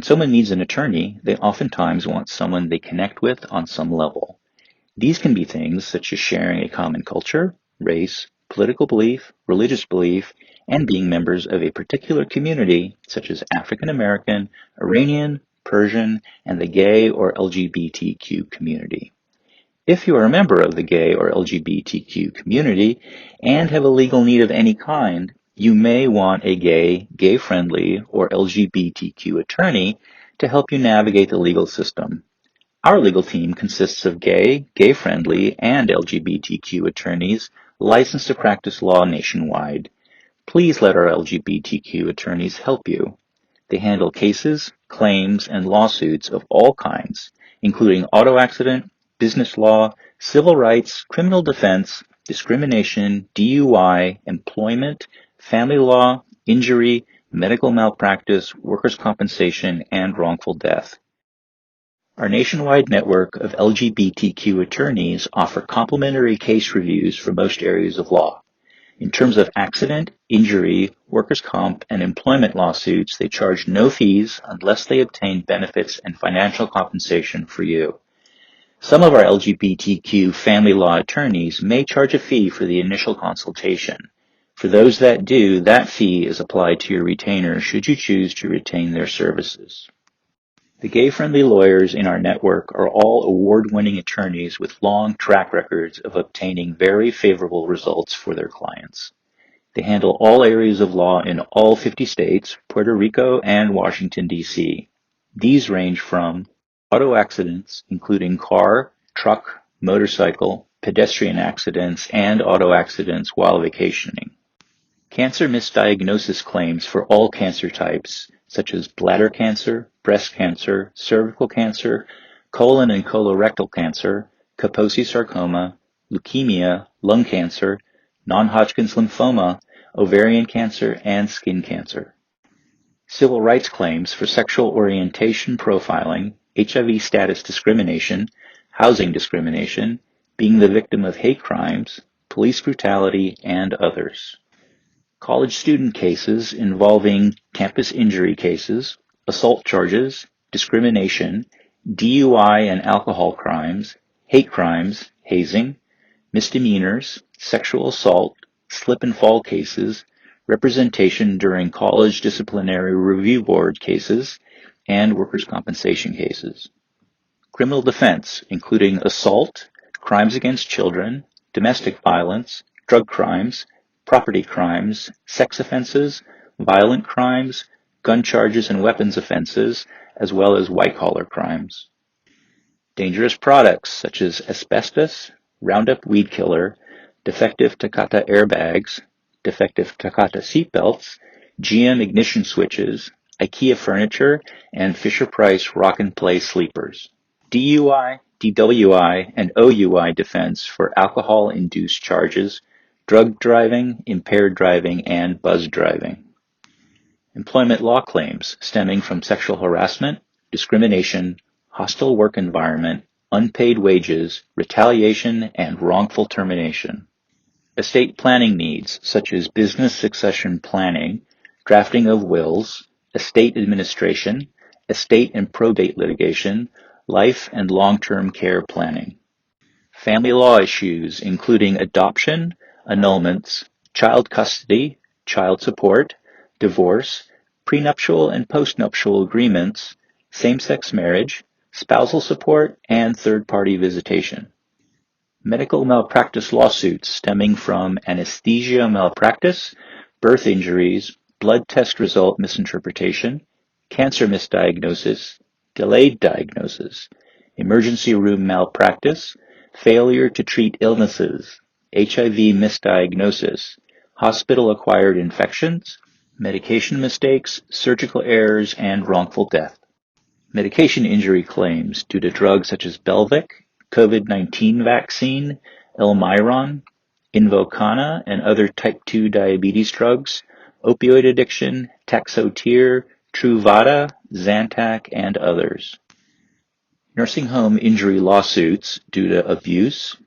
someone needs an attorney, they oftentimes want someone they connect with on some level. These can be things such as sharing a common culture, race, political belief, religious belief, and being members of a particular community such as African American, Iranian, Persian, and the gay or LGBTQ community. If you are a member of the gay or LGBTQ community and have a legal need of any kind, you may want a gay, gay-friendly, or LGBTQ attorney to help you navigate the legal system. Our legal team consists of gay, gay-friendly, and LGBTQ attorneys licensed to practice law nationwide. Please let our LGBTQ attorneys help you. They handle cases, claims, and lawsuits of all kinds, including auto accident, business law, civil rights, criminal defense, discrimination, DUI, employment, family law, injury, medical malpractice, workers' compensation, and wrongful death. Our nationwide network of LGBTQ attorneys offer complimentary case reviews for most areas of law. In terms of accident, injury, workers' comp, and employment lawsuits, they charge no fees unless they obtain benefits and financial compensation for you. Some of our LGBTQ family law attorneys may charge a fee for the initial consultation. For those that do, that fee is applied to your retainer should you choose to retain their services. The gay-friendly lawyers in our network are all award-winning attorneys with long track records of obtaining very favorable results for their clients. They handle all areas of law in all 50 states, Puerto Rico, and Washington, D.C. These range from auto accidents, including car, truck, motorcycle, pedestrian accidents, and auto accidents while vacationing. Cancer misdiagnosis claims for all cancer types, such as bladder cancer, breast cancer, cervical cancer, colon and colorectal cancer, Kaposi sarcoma, leukemia, lung cancer, non-Hodgkin's lymphoma, ovarian cancer, and skin cancer. Civil rights claims for sexual orientation profiling, HIV status discrimination, housing discrimination, being the victim of hate crimes, police brutality, and others. College student cases involving campus injury cases, assault charges, discrimination, DUI and alcohol crimes, hate crimes, hazing, misdemeanors, sexual assault, slip and fall cases, representation during college disciplinary review board cases, and workers' compensation cases. Criminal defense, including assault, crimes against children, domestic violence, drug crimes, property crimes, sex offenses, violent crimes, gun charges and weapons offenses, as well as white-collar crimes. Dangerous products such as asbestos, Roundup weed killer, defective Takata airbags, defective Takata seatbelts, GM ignition switches, IKEA furniture, and Fisher-Price rock and play sleepers. DUI, DWI, and OUI defense for alcohol-induced charges, drug driving, impaired driving, and buzz driving. Employment law claims stemming from sexual harassment, discrimination, hostile work environment, unpaid wages, retaliation, and wrongful termination. Estate planning needs such as business succession planning, drafting of wills, estate administration, estate and probate litigation, life and long-term care planning. Family law issues including adoption, annulments, child custody, child support, divorce, prenuptial and postnuptial agreements, same-sex marriage, spousal support, and third-party visitation. Medical malpractice lawsuits stemming from anesthesia malpractice, birth injuries, blood test result misinterpretation, cancer misdiagnosis, delayed diagnosis, emergency room malpractice, failure to treat illnesses, HIV misdiagnosis, hospital-acquired infections, medication mistakes, surgical errors, and wrongful death. Medication injury claims due to drugs such as Belvic, COVID-19 vaccine, Elmiron, Invokana, and other type 2 diabetes drugs, opioid addiction, Taxotere, Truvada, Zantac, and others. Nursing home injury lawsuits due to abuse,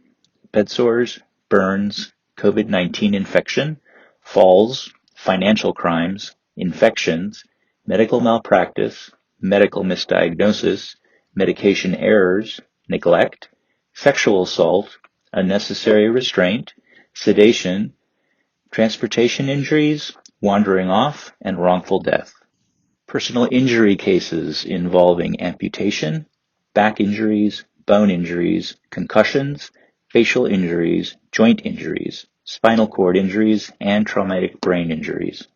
bed sores, burns, COVID-19 infection, falls, financial crimes, infections, medical malpractice, medical misdiagnosis, medication errors, neglect, sexual assault, unnecessary restraint, sedation, transportation injuries, wandering off, and wrongful death. Personal injury cases involving amputation, back injuries, bone injuries, concussions, facial injuries, joint injuries, spinal cord injuries, and traumatic brain injuries.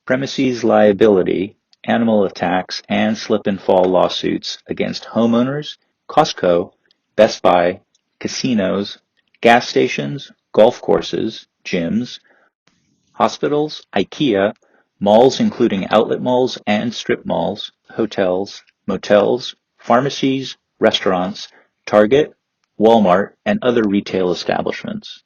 Premises liability, animal attacks, and slip and fall lawsuits against homeowners, Costco, Best Buy, casinos, gas stations, golf courses, gyms, hospitals, IKEA, malls including outlet malls and strip malls, hotels, motels, pharmacies, restaurants, Target, Walmart, and other retail establishments.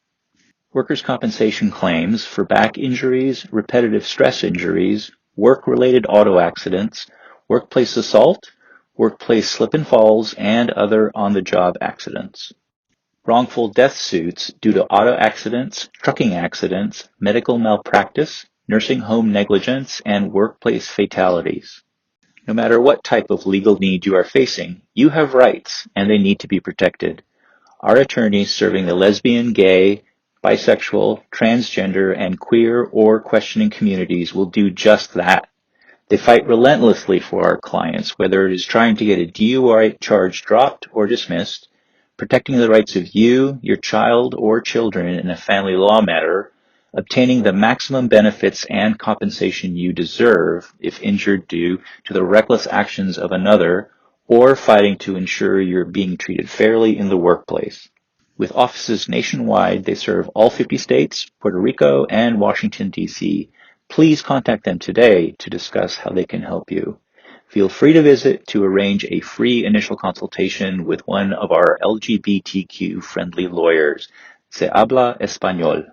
Workers' compensation claims for back injuries, repetitive stress injuries, work-related auto accidents, workplace assault, workplace slip and falls, and other on-the-job accidents. Wrongful death suits due to auto accidents, trucking accidents, medical malpractice, nursing home negligence, and workplace fatalities. No matter what type of legal need you are facing, you have rights, and they need to be protected. Our attorneys serving the lesbian, gay, bisexual, transgender, and queer or questioning communities will do just that. They fight relentlessly for our clients, whether it is trying to get a DUI charge dropped or dismissed, protecting the rights of you, your child, or children in a family law matter, obtaining the maximum benefits and compensation you deserve if injured due to the reckless actions of another, or fighting to ensure you're being treated fairly in the workplace. With offices nationwide, they serve all 50 states, Puerto Rico, and Washington, D.C. Please contact them today to discuss how they can help you. Feel free to visit to arrange a free initial consultation with one of our LGBTQ-friendly lawyers. Se habla español.